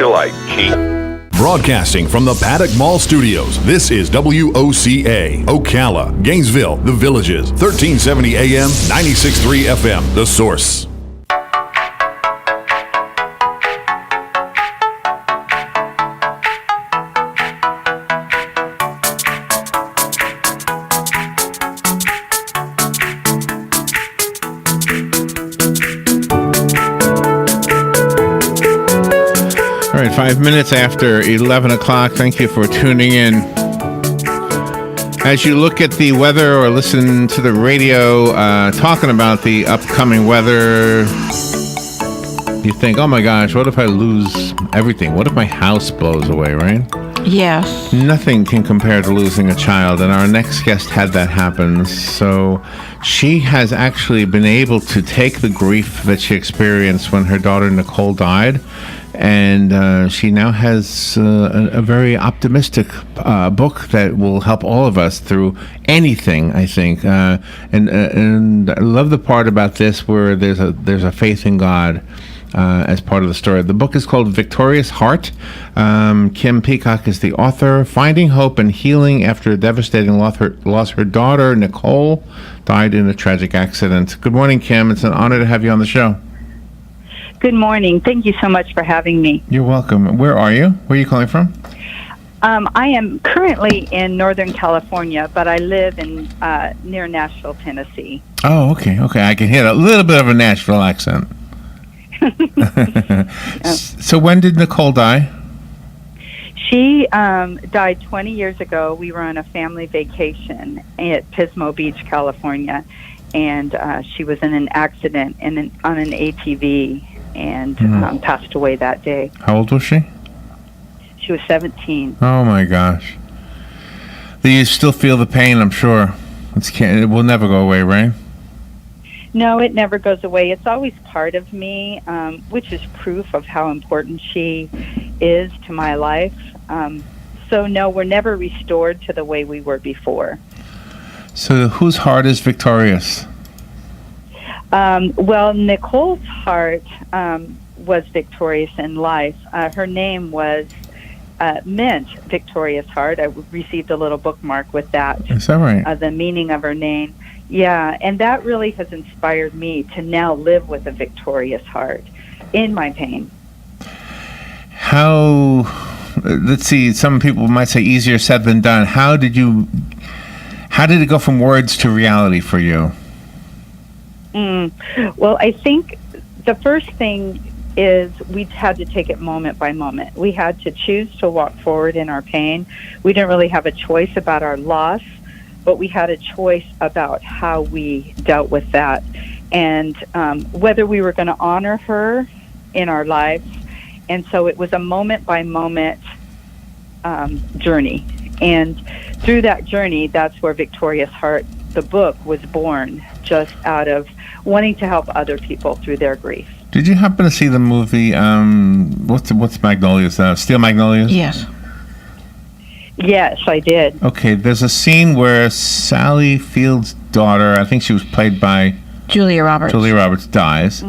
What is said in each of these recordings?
Like Key. Broadcasting from the Paddock Mall Studios, this is WOCA, Ocala, Gainesville, The Villages, 1370 AM, 96.3 FM, The Source. All right, 5 minutes after 11 o'clock. Thank you for tuning in. As you look at the weather or listen to the radio talking about the upcoming weather, you think, oh my gosh, what if I lose everything? What if my house blows away, right? Yes. Nothing can compare to losing a child, and our next guest had that happen. So she has actually been able to take the grief that she experienced when her daughter Nicole died, and she now has a very optimistic book that will help all of us through anything, I think. And I love the part about this where there's a faith in God as part of the story. The book is called Victorious Heart. Kim Peacock is the author. Finding hope and healing after a devastating loss. Her daughter, Nicole, died in a tragic accident. Good morning, Kim. It's an honor to have you on the show. Good morning. Thank you so much for having me. You're welcome. Where are you? Where are you calling from? I am currently in Northern California, but I live in near Nashville, Tennessee. Oh, okay. I can hear a little bit of a Nashville accent. So when did Nicole die? She died 20 years ago. We were on a family vacation at Pismo Beach, California, and she was in an accident on an ATV and passed away that day. How old was she? She was 17. Oh my gosh. You still feel the pain, I'm sure. It will never go away, right? No, it never goes away. It's always part of me, which is proof of how important she is to my life. So no, we're never restored to the way we were before. So whose heart is victorious? Well, Nicole's heart was victorious in life. Her name was meant Victorious Heart. I received a little bookmark with that. Is that right? The meaning of her name. Yeah, and that really has inspired me to now live with a victorious heart in my pain. Let's see, some people might say easier said than done. How did it go from words to reality for you? Well, I think the first thing is we had to take it moment by moment. We had to choose to walk forward in our pain. We didn't really have a choice about our loss, but we had a choice about how we dealt with that and whether we were going to honor her in our lives. And so it was a moment-by-moment journey. And through that journey, that's where Victorious Heart, the book, was born, just out of wanting to help other people through their grief. Did you happen to see the movie, what's Magnolias? Steel Magnolias? Yes. Yes, I did. Okay, there's a scene where Sally Field's daughter, I think she was played by Julia Roberts, dies.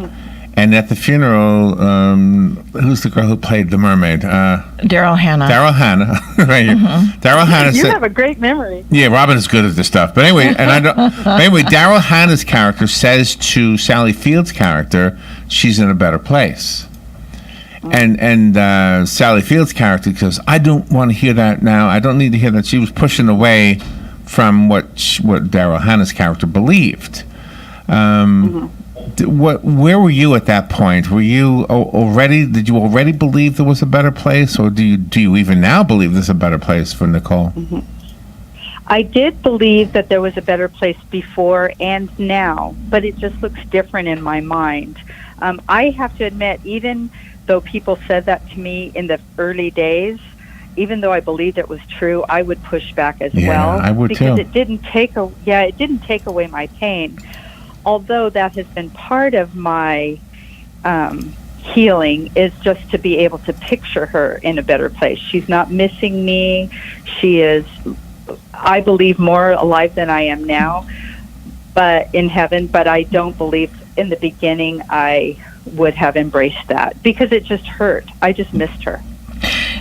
And at the funeral, who's the girl who played the mermaid? Daryl Hannah. Right here. Daryl Hannah. You have a great memory. Yeah, Robin is good at this stuff. But anyway, Daryl Hannah's character says to Sally Field's character, she's in a better place. And Sally Field's character goes, I don't want to hear that now. I don't need to hear that. She was pushing away from what Daryl Hannah's character believed. Where were you at that point? Were you did you already believe there was a better place, or do you even now believe there's a better place for Nicole? I did believe that there was a better place before and now, but it just looks different in my mind. I have to admit, even though people said that to me in the early days, even though I believed it was true, I would push back as well. I would because too. It didn't take away my pain. Although that has been part of my healing, is just to be able to picture her in a better place. She's not missing me. She is, I believe, more alive than I am now, but in heaven. But I don't believe in the beginning I would have embraced that, because it just hurt. I just missed her.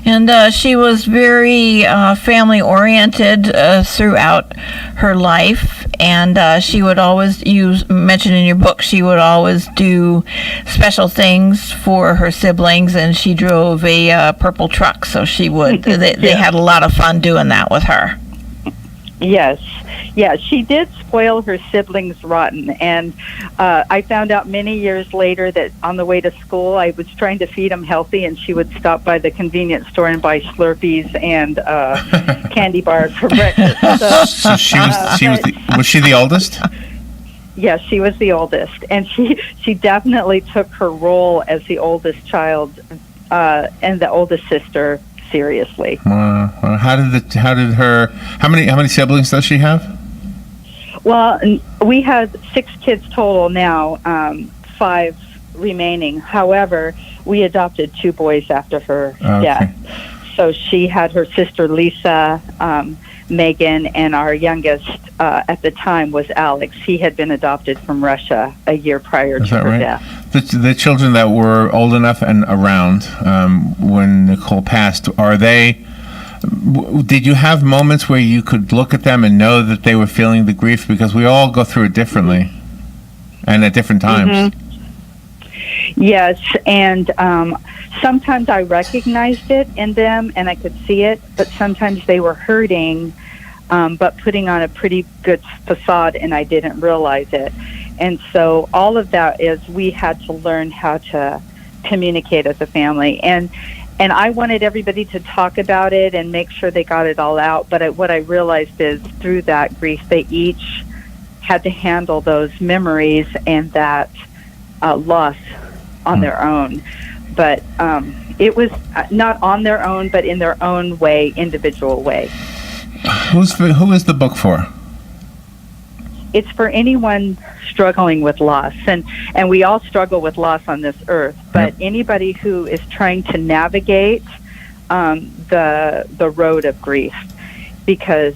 And she was very family oriented throughout her life, and she would always, you mentioned in your book, she would always do special things for her siblings, and she drove a purple truck, so she would, they had a lot of fun doing that with her. Yes. Yeah, she did spoil her siblings rotten, and I found out many years later that on the way to school I was trying to feed them healthy, and she would stop by the convenience store and buy Slurpees and candy bars for breakfast. So was she the oldest? Yes, she was the oldest, and she definitely took her role as the oldest child and the oldest sister seriously. How many siblings does she have? Well, we had 6 kids total now, 5 remaining. However, we adopted 2 boys after her death. So she had her sister Lisa, Megan, and our youngest at the time was Alex. He had been adopted from Russia a year prior to her death. The children that were old enough and around when Nicole passed, did you have moments where you could look at them and know that they were feeling the grief? Because we all go through it differently and at different times. Mm-hmm. Yes, and sometimes I recognized it in them and I could see it, but sometimes they were hurting, but putting on a pretty good facade, and I didn't realize it. And so all of that is we had to learn how to communicate as a family. And I wanted everybody to talk about it and make sure they got it all out. But what I realized is through that grief, they each had to handle those memories and that loss on their own. But it was not on their own, but in their own way, individual way. Who is the book for? It's for anyone struggling with loss, and we all struggle with loss on this earth, but anybody who is trying to navigate the road of grief, because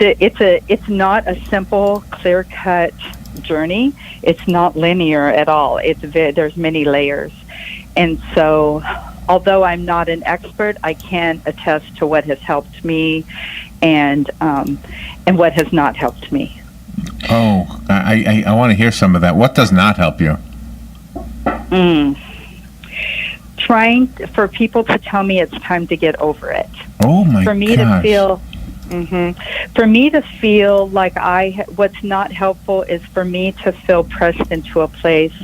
it's not a simple, clear-cut journey. It's not linear at all. There's many layers, and so although I'm not an expert, I can attest to what has helped me and what has not helped me. Oh, I want to hear some of that. What does not help you? Trying for people to tell me it's time to get over it. Oh my gosh. For me to feel like what's not helpful is for me to feel pressed into a place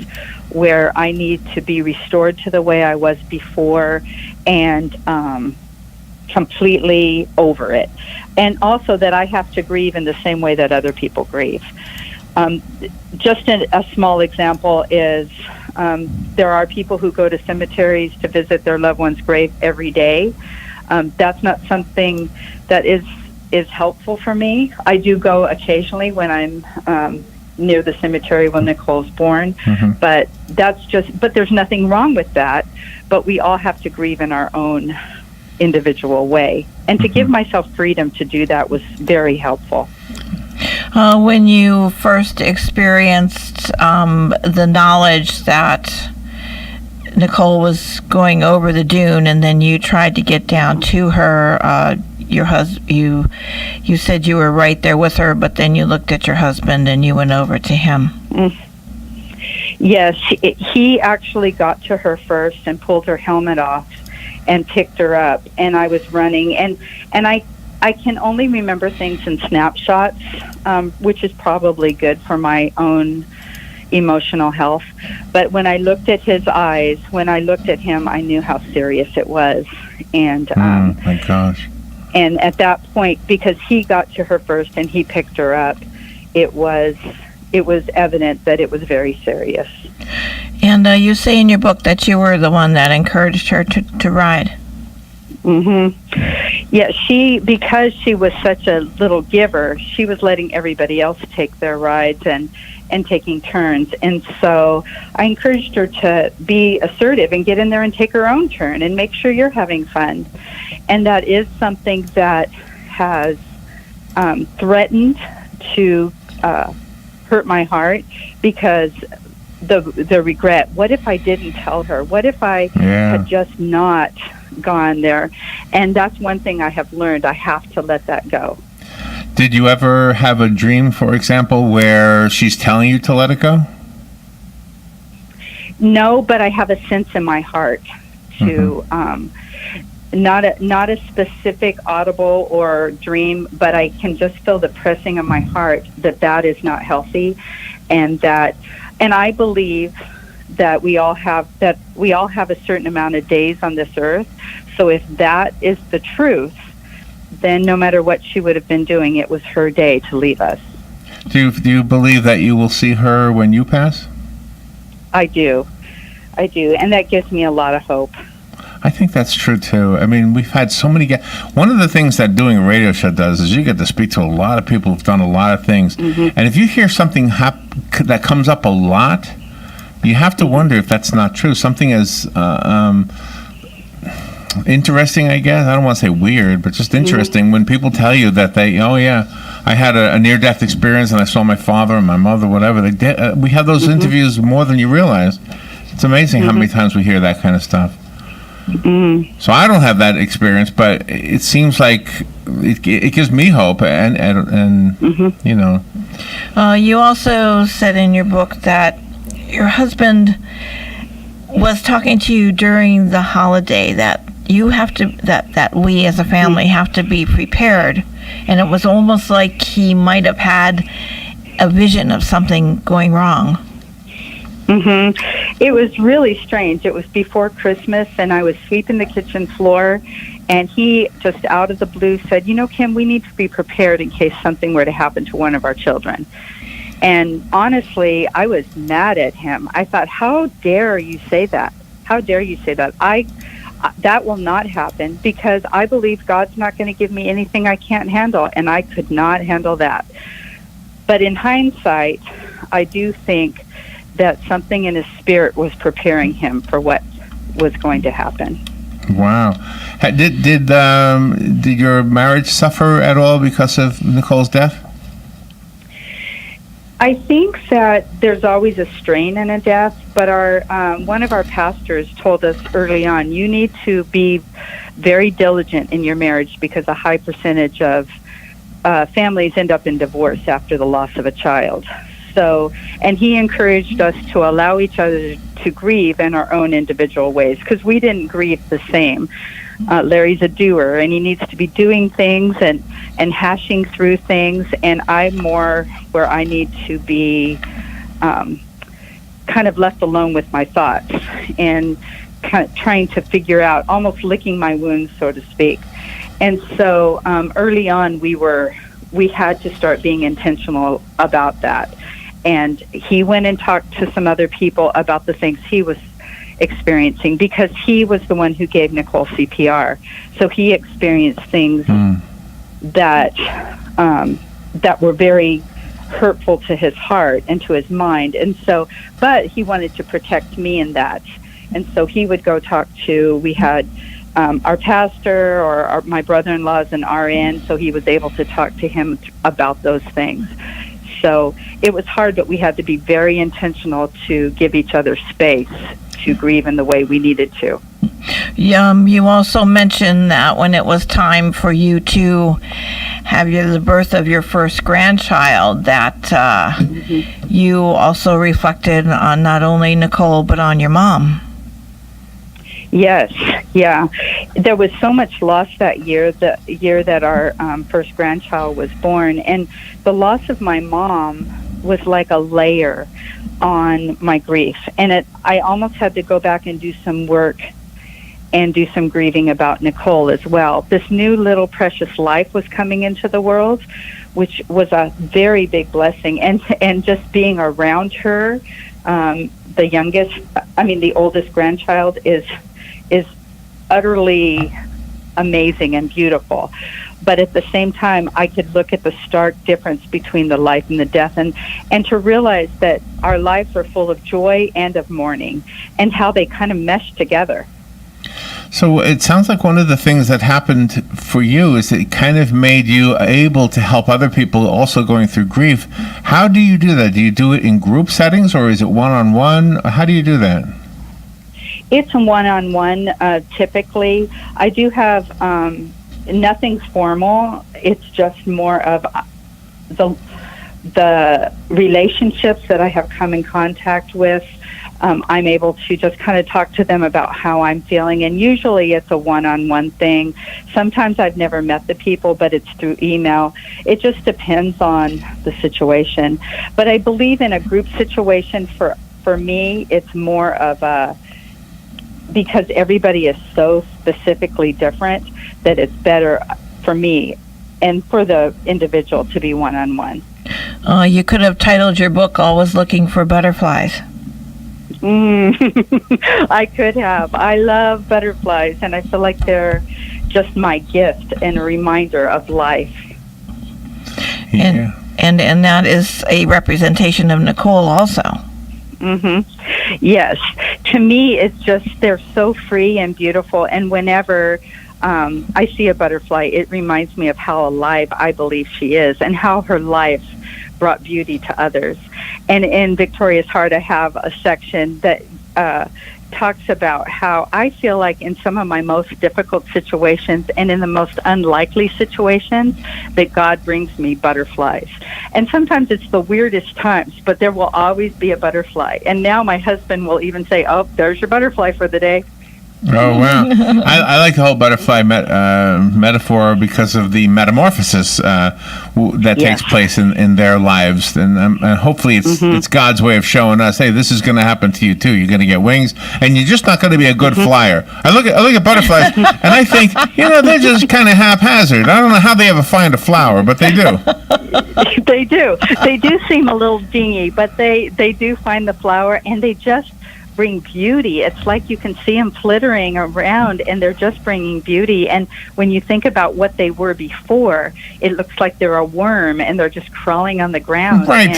where I need to be restored to the way I was before and completely over it. And also that I have to grieve in the same way that other people grieve. Just a small example is there are people who go to cemeteries to visit their loved one's grave every day. That's not something that is helpful for me. I do go occasionally when I'm near the cemetery when Nicole's born, but there's nothing wrong with that. But we all have to grieve in our own individual way, and to give myself freedom to do that was very helpful. When you first experienced the knowledge that Nicole was going over the dune, and then you tried to get down to her, your husband, you said you were right there with her, but then you looked at your husband and you went over to him. Yes, he actually got to her first and pulled her helmet off and picked her up, and I was running, and I can only remember things in snapshots, which is probably good for my own emotional health. But when I looked at his eyes, when I looked at him, I knew how serious it was. And my gosh. And at that point, because he got to her first and he picked her up, it was evident that it was very serious. And you say in your book that you were the one that encouraged her to ride. Yeah, because she was such a little giver, she was letting everybody else take their rides and taking turns. And so I encouraged her to be assertive and get in there and take her own turn and make sure you're having fun. And that is something that has threatened to hurt my heart, because the regret. What if I didn't tell her? What if I had just not gone there? And that's one thing I have learned. I have to let that go. Did you ever have a dream, for example, where she's telling you to let it go? No, but I have a sense in my heart to not a specific audible or dream, but I can just feel the pressing of my heart that is not healthy, and I believe that we all have a certain amount of days on this earth. So if that is the truth, then no matter what she would have been doing, it was her day to leave us. Do you believe that you will see her when you pass? I do, and that gives me a lot of hope. I think that's true too. I mean, we've had so many guests. One of the things that doing a radio show does is you get to speak to a lot of people who've done a lot of things. And if you hear something that comes up a lot, you have to wonder if that's not true. Something as interesting, I guess. I don't want to say weird, but just interesting when people tell you that I had a near-death experience and I saw my father and my mother, whatever. We have those interviews more than you realize. It's amazing how many times we hear that kind of stuff. So I don't have that experience, but it seems like it gives me hope, and you know. You also said in your book that your husband was talking to you during the holiday that you have to that we as a family have to be prepared, and it was almost like he might have had a vision of something going wrong. It was really strange. It was before Christmas, and I was sweeping the kitchen floor, and he just out of the blue said, Kim, we need to be prepared in case something were to happen to one of our children. And honestly, I was mad at him. I thought, how dare you say that? How dare you say that? That will not happen, because I believe God's not going to give me anything I can't handle, and I could not handle that. But in hindsight, I do think that something in his spirit was preparing him for what was going to happen. Wow. Did your marriage suffer at all because of Nicole's death? I think that there's always a strain in a death, but one of our pastors told us early on, you need to be very diligent in your marriage, because a high percentage of families end up in divorce after the loss of a child. So, and he encouraged us to allow each other to grieve in our own individual ways, because we didn't grieve the same. Larry's a doer, and he needs to be doing things and hashing through things, and I'm more where I need to be kind of left alone with my thoughts and kind of trying to figure out, almost licking my wounds, so to speak. And so early on, we had to start being intentional about that. And he went and talked to some other people about the things he was experiencing, because he was the one who gave Nicole CPR. So he experienced things that were very hurtful to his heart and to his mind. And so, but he wanted to protect me in that. And so he would go talk to, we had our pastor, or my brother-in-law is an RN, so he was able to talk to him about those things. So it was hard, but we had to be very intentional to give each other space to grieve in the way we needed to. You also mentioned that when it was time for you to have the birth of your first grandchild, that you also reflected on not only Nicole, but on your mom. Yes, yeah. There was so much loss that year, the year that our first grandchild was born. And the loss of my mom was like a layer on my grief. And I almost had to go back and do some work and do some grieving about Nicole as well. This new little precious life was coming into the world, which was a very big blessing. And just being around her, the oldest grandchild is utterly amazing and beautiful. But at the same time, I could look at the stark difference between the life and the death, and to realize that our lives are full of joy and of mourning, and how they kind of mesh together. So it sounds like one of the things that happened for you is it kind of made you able to help other people also going through grief. How do you do that? Do you do it in group settings, or is it one-on-one? How do you do that? It's one-on-one, typically. I do have nothing formal. It's just more of the relationships that I have come in contact with. I'm able to just kind of talk to them about how I'm feeling, and usually it's a one-on-one thing. Sometimes I've never met the people, but it's through email. It just depends on the situation. But I believe in a group situation, for me, it's more of a, because everybody is so specifically different, that it's better for me and for the individual to be one-on-one. You could have titled your book "Always Looking for Butterflies." I could have. I love butterflies, and I feel like they're just my gift and a reminder of life. Yeah. And that is a representation of Nicole also. Yes. To me, it's just, they're so free and beautiful, and whenever I see a butterfly, it reminds me of how alive I believe she is and how her life brought beauty to others. And in Victoria's Heart, I have a section that talks about how I feel like in some of my most difficult situations and in the most unlikely situations that God brings me butterflies. And sometimes it's the weirdest times, but there will always be a butterfly. And now my husband will even say, "Oh, there's your butterfly for the day." Oh, wow. I like the whole butterfly metaphor because of the metamorphosis that takes place in their lives. And hopefully it's God's way of showing us, hey, this is going to happen to you too. You're going to get wings, and you're just not going to be a good flyer. I look at butterflies, and I think, they're just kind of haphazard. I don't know how they ever find a flower, but they do. They do. They do seem a little dingy, but they do find the flower, and they just bring beauty. It's like you can see them flittering around, and they're just bringing beauty. And when you think about what they were before, it looks like they're a worm and they're just crawling on the ground. Right.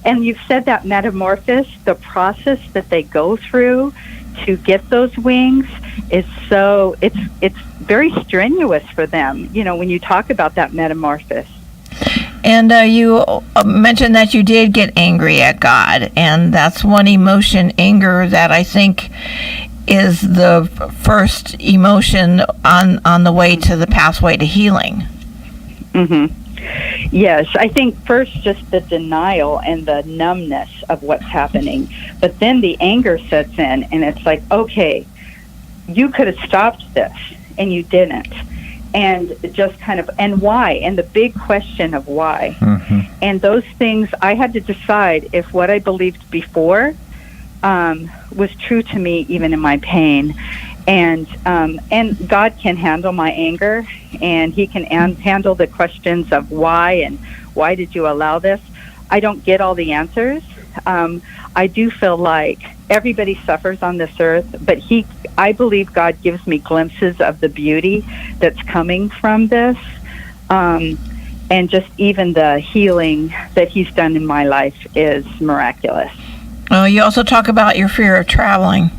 And you've said that metamorphosis, the process that they go through to get those wings, is so, it's very strenuous for them, when you talk about that metamorphosis. And you mentioned that you did get angry at God, and that's one emotion, anger, that I think is the first emotion on the way to the pathway to healing. Yes, I think first just the denial and the numbness of what's happening, but then the anger sets in, and it's like, okay, you could have stopped this, and you didn't. And just kind of, and why? And the big question of why. And those things, I had to decide if what I believed before was true to me, even in my pain. And God can handle my anger, and He can handle the questions of why, and why did you allow this? I don't get all the answers. I do feel like everybody suffers on this earth, but I believe God gives me glimpses of the beauty that's coming from this, and just even the healing that He's done in my life is miraculous. You also talk about your fear of traveling.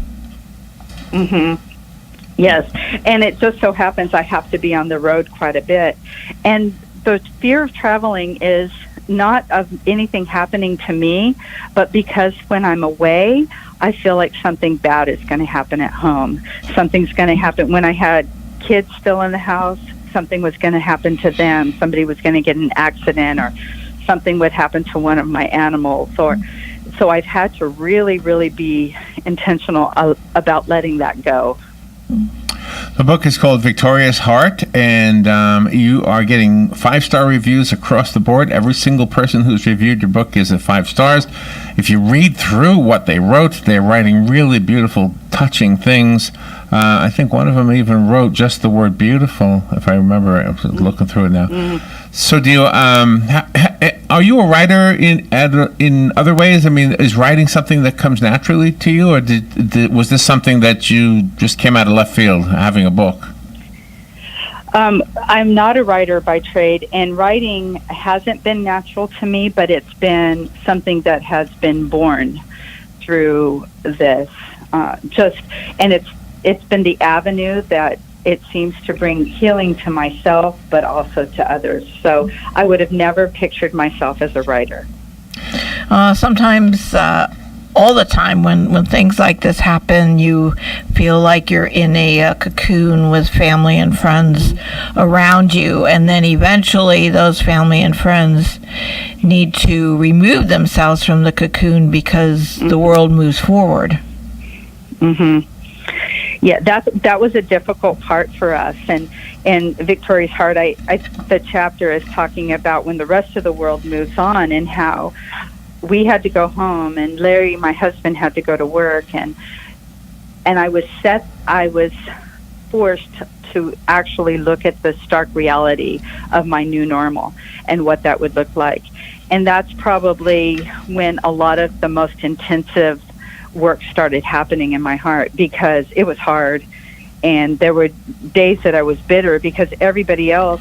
Yes, and it just so happens I have to be on the road quite a bit, and the fear of traveling is not of anything happening to me, but because when I'm away, I feel like something bad is going to happen at home. Something's going to happen. When I had kids still in the house, something was going to happen to them. Somebody was going to get in an accident, or something would happen to one of my animals. So I've had to really, really be intentional about letting that go. The book is called Victoria's Heart, and you are getting 5-star reviews across the board. Every single person who's reviewed your book is at 5 stars. If you read through what they wrote, they're writing really beautiful, touching things. I think one of them even wrote just the word beautiful, if I remember. I was looking through it now. So do you, are you a writer in other ways? I mean, is writing something that comes naturally to you, or was this something that you just came out of left field, having a book? I'm not a writer by trade, and writing hasn't been natural to me, but it's been something that has been born through this. And it's been the avenue that it seems to bring healing to myself, but also to others. So I would have never pictured myself as a writer. Sometimes, all the time, when things like this happen, you feel like you're in a cocoon with family and friends around you, and then eventually those family and friends need to remove themselves from the cocoon because the world moves forward. Mm-hmm. Yeah, that was a difficult part for us. And in Victoria's Heart, the chapter is talking about when the rest of the world moves on and how we had to go home, and Larry, my husband, had to go to work, and I was forced to actually look at the stark reality of my new normal and what that would look like. And that's probably when a lot of the most intensive work started happening in my heart, because it was hard, and there were days that I was bitter because everybody else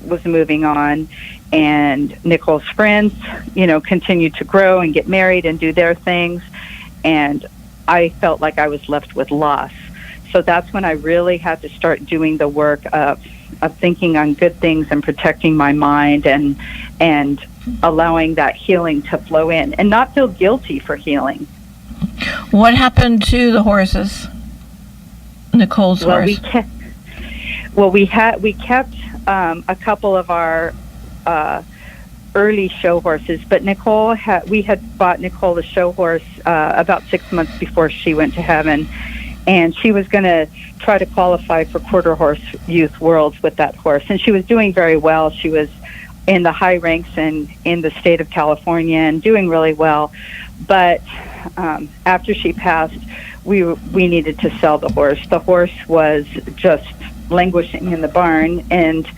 was moving on, and Nicole's friends, continued to grow and get married and do their things, and I felt like I was left with loss. So that's when I really had to start doing the work of thinking on good things and protecting my mind and allowing that healing to flow in and not feel guilty for healing. What happened to the horses? Nicole's horse. We kept a couple of our early show horses, but we had bought Nicole a show horse about 6 months before she went to heaven, and she was going to try to qualify for quarter horse youth worlds with that horse, and she was doing very well. She was in the high ranks in the state of California and doing really well, but after she passed, we needed to sell the horse. The horse was just languishing in the barn, and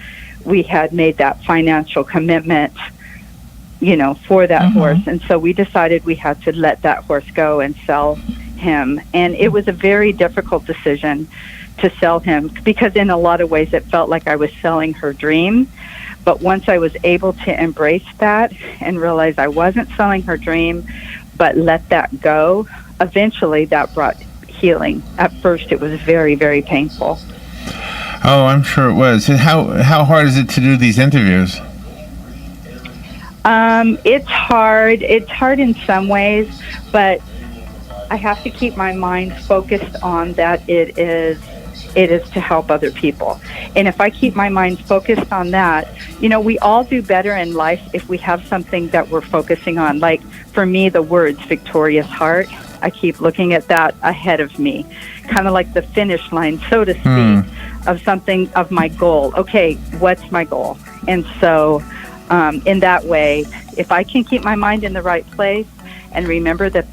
we had made that financial commitment, for that horse. And so we decided we had to let that horse go and sell him. And it was a very difficult decision to sell him, because in a lot of ways it felt like I was selling her dream. But once I was able to embrace that and realize I wasn't selling her dream, but let that go, eventually that brought healing. At first it was very, very painful. Oh, I'm sure it was. How hard is it to do these interviews? It's hard. It's hard in some ways, but I have to keep my mind focused on that it is to help other people. And if I keep my mind focused on that, we all do better in life if we have something that we're focusing on. Like for me, the words Victoria's Heart, I keep looking at that ahead of me, kind of like the finish line, so to speak, of something, of my goal. Okay, what's my goal? And so in that way, if I can keep my mind in the right place and remember that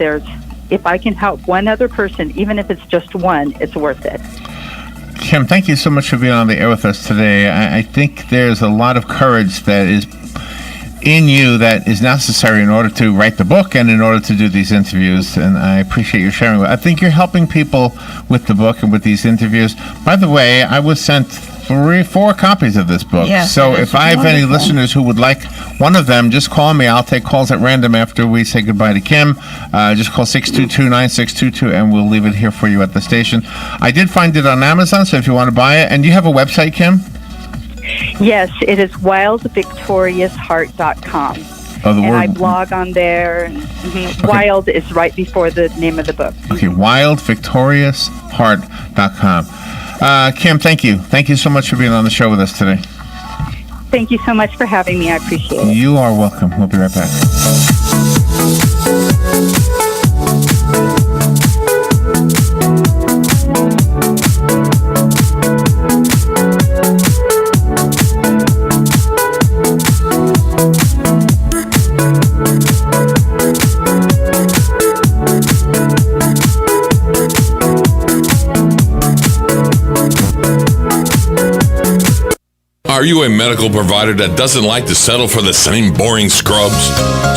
if I can help one other person, even if it's just one, it's worth it. Kim, thank you so much for being on the air with us today. I think there's a lot of courage that is in you that is necessary in order to write the book and in order to do these interviews, and I appreciate you sharing it. I think you're helping people with the book and with these interviews. By the way, I was sent 4 copies of this book. Yes, so if I have any listeners who would like one of them, just call me. I'll take calls at random after we say goodbye to Kim. Just call 622-9622 and we'll leave it here for you at the station. I did find it on Amazon, so if you want to buy it. And do you have a website, Kim? Yes, it is wildvictoriousheart.com. And I blog on there. Okay. Wild is right before the name of the book. Okay, wildvictoriousheart.com. Kim, thank you. Thank you so much for being on the show with us today. Thank you so much for having me. I appreciate it. You are welcome. We'll be right back. Are you a medical provider that doesn't like to settle for the same boring scrubs?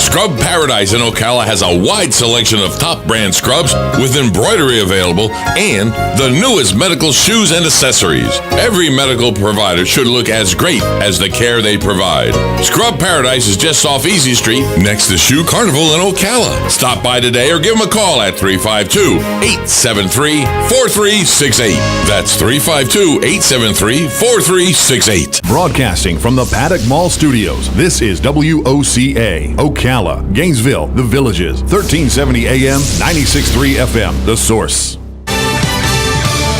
Scrub Paradise in Ocala has a wide selection of top brand scrubs with embroidery available and the newest medical shoes and accessories. Every medical provider should look as great as the care they provide. Scrub Paradise is just off Easy Street next to Shoe Carnival in Ocala. Stop by today or give them a call at 352-873-4368. That's 352-873-4368. Broadcasting from the Paddock Mall Studios, this is WOCA, Ocala, Gainesville, The Villages, 1370 AM, 96.3 FM, The Source.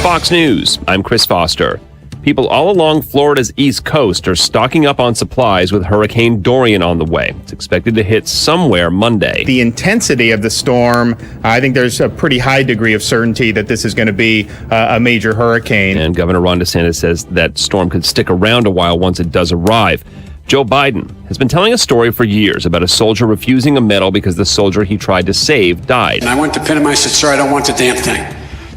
Fox News, I'm Chris Foster. People all along Florida's East Coast are stocking up on supplies with Hurricane Dorian on the way. It's expected to hit somewhere Monday. The intensity of the storm, I think there's a pretty high degree of certainty that this is going to be a major hurricane. And Governor Ron DeSantis says that storm could stick around a while once it does arrive. Joe Biden has been telling a story for years about a soldier refusing a medal because the soldier he tried to save died. And I went to pin him. I said, sir, I don't want the damn thing.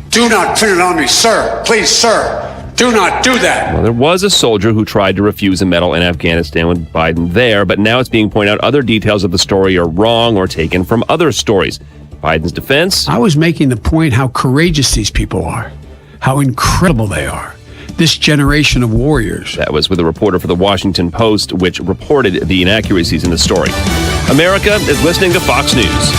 Do not pin it on me, sir. Please, sir. Do not do that. Well, there was a soldier who tried to refuse a medal in Afghanistan with Biden there, but now it's being pointed out other details of the story are wrong or taken from other stories. Biden's defense? I was making the point how courageous these people are, how incredible they are. This generation of warriors. That was with a reporter for the Washington Post, which reported the inaccuracies in the story. America is listening to Fox News.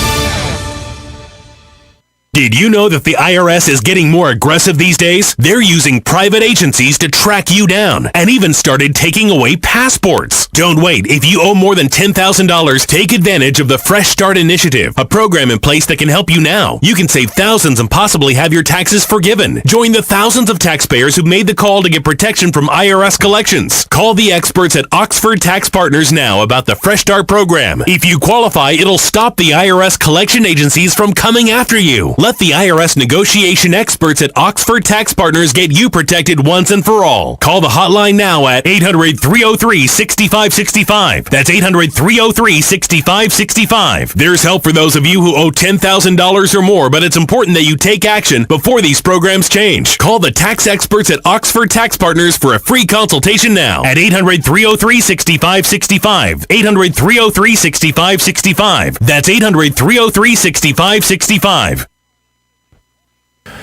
Did you know that the IRS is getting more aggressive these days? They're using private agencies to track you down and even started taking away passports. Don't wait. If you owe more than $10,000, take advantage of the Fresh Start Initiative, a program in place that can help you now. You can save thousands and possibly have your taxes forgiven. Join the thousands of taxpayers who made the call to get protection from IRS collections. Call the experts at Oxford Tax Partners now about the Fresh Start program. If you qualify, it'll stop the IRS collection agencies from coming after you. Let the IRS negotiation experts at Oxford Tax Partners get you protected once and for all. Call the hotline now at 800-303-6565. That's 800-303-6565. There's help for those of you who owe $10,000 or more, but it's important that you take action before these programs change. Call the tax experts at Oxford Tax Partners for a free consultation now at 800-303-6565. 800-303-6565. That's 800-303-6565.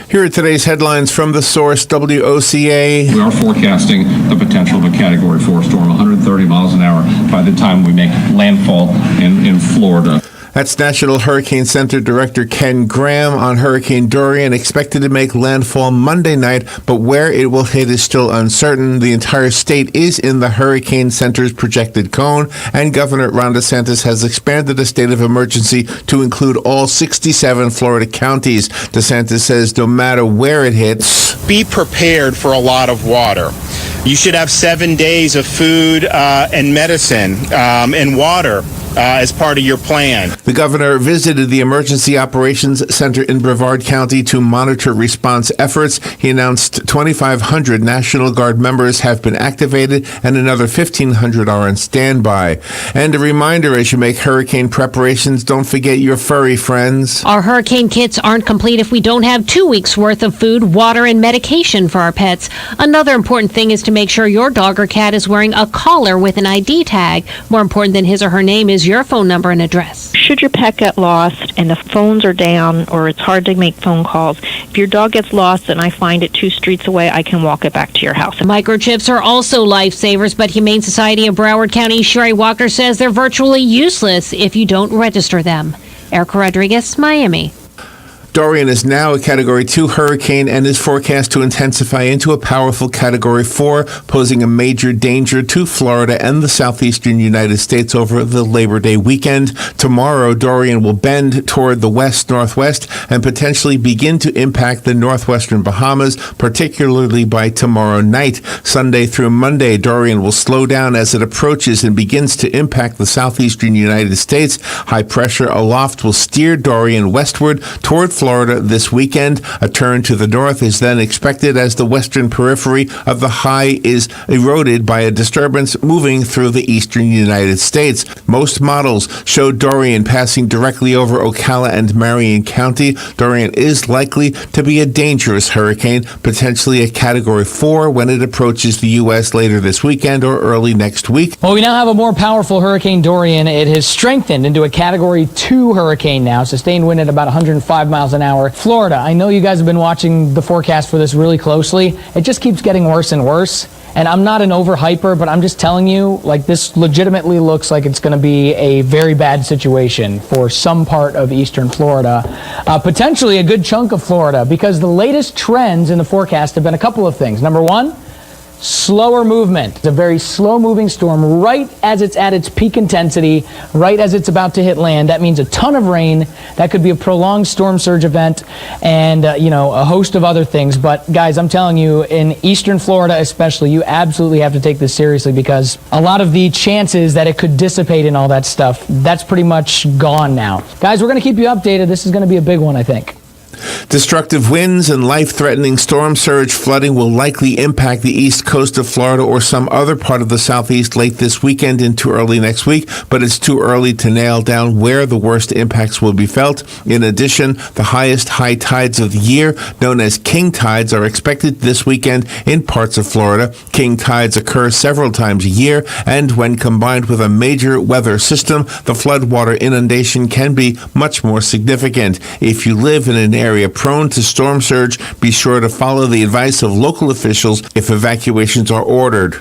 Here are today's headlines from The Source, WOCA. We are forecasting the potential of a Category 4 storm, 130 miles an hour by the time we make landfall in Florida. That's National Hurricane Center Director Ken Graham on Hurricane Dorian, expected to make landfall Monday night, but where it will hit is still uncertain. The entire state is in the Hurricane Center's projected cone, and Governor Ron DeSantis has expanded the state of emergency to include all 67 Florida counties. DeSantis says no matter where it hits, Be prepared for a lot of water. You should have 7 days of food and medicine and water as part of your plan. The governor visited the Emergency Operations Center in Brevard County to monitor response efforts. He announced 2,500 National Guard members have been activated and another 1,500 are on standby. And a reminder, as you make hurricane preparations, don't forget your furry friends. Our hurricane kits aren't complete if we don't have 2 weeks' worth of food, water, and medication for our pets. Another important thing is to make sure your dog or cat is wearing a collar with an ID tag. More important than his or her name is your phone number and address. Should your pet get lost and the phones are down or it's hard to make phone calls, if your dog gets lost and I find it 2 streets away, I can walk it back to your house. Microchips are also lifesavers, but Humane Society of Broward County Sherry Walker says they're virtually useless if you don't register them. Erica Rodriguez, Miami. Dorian is now a Category 2 hurricane and is forecast to intensify into a powerful Category 4, posing a major danger to Florida and the southeastern United States over the Labor Day weekend. Tomorrow, Dorian will bend toward the west-northwest and potentially begin to impact the northwestern Bahamas, particularly by tomorrow night. Sunday through Monday, Dorian will slow down as it approaches and begins to impact the southeastern United States. High pressure aloft will steer Dorian westward toward Florida this weekend. A turn to the north is then expected as the western periphery of the high is eroded by a disturbance moving through the eastern United States. Most models show Dorian passing directly over Ocala and Marion County. Dorian is likely to be a dangerous hurricane, potentially a Category 4 when it approaches the U.S. later this weekend or early next week. Well, we now have a more powerful Hurricane Dorian. It has strengthened into a Category 2 hurricane now, sustained wind at about 105 miles an hour. Florida, I know you guys have been watching the forecast for this really closely. It just keeps getting worse and worse. And I'm not an overhyper, but I'm just telling you, like, this legitimately looks like it's going to be a very bad situation for some part of eastern Florida, potentially a good chunk of Florida, because the latest trends in the forecast have been a couple of things. Number one, slower movement. It's a very slow-moving storm right as it's at its peak intensity, right as it's about to hit land. That means a ton of rain. That could be a prolonged storm surge event and, a host of other things. But, guys, I'm telling you, in eastern Florida especially, you absolutely have to take this seriously because a lot of the chances that it could dissipate and all that stuff, that's pretty much gone now. Guys, we're going to keep you updated. This is going to be a big one, I think. Destructive winds and life-threatening storm surge flooding will likely impact the east coast of Florida or some other part of the southeast late this weekend into early next week, but it's too early to nail down where the worst impacts will be felt. In addition, the highest high tides of the year, known as king tides, are expected this weekend in parts of Florida. King tides occur several times a year, and when combined with a major weather system, the floodwater inundation can be much more significant. If you live in an area prone to storm surge, be sure to follow the advice of local officials if evacuations are ordered.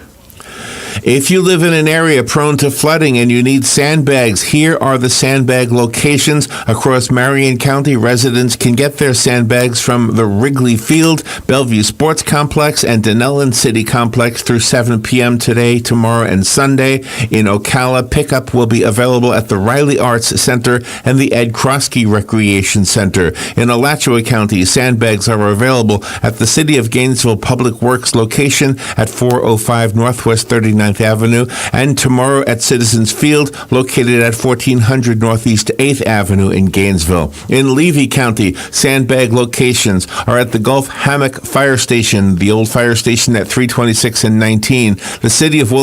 If you live in an area prone to flooding and you need sandbags, here are the sandbag locations. Across Marion County, residents can get their sandbags from the Wrigley Field, Bellevue Sports Complex, and Denellen City Complex through 7 p.m. today, tomorrow, and Sunday. In Ocala, pickup will be available at the Riley Arts Center and the Ed Kroski Recreation Center. In Alachua County, sandbags are available at the City of Gainesville Public Works location at 405 Northwest 39th Avenue, and tomorrow at Citizens Field, located at 1400 Northeast 8th Avenue in Gainesville. In Levy County, sandbag locations are at the Gulf Hammock Fire Station, the old fire station at 326 and 19, the City of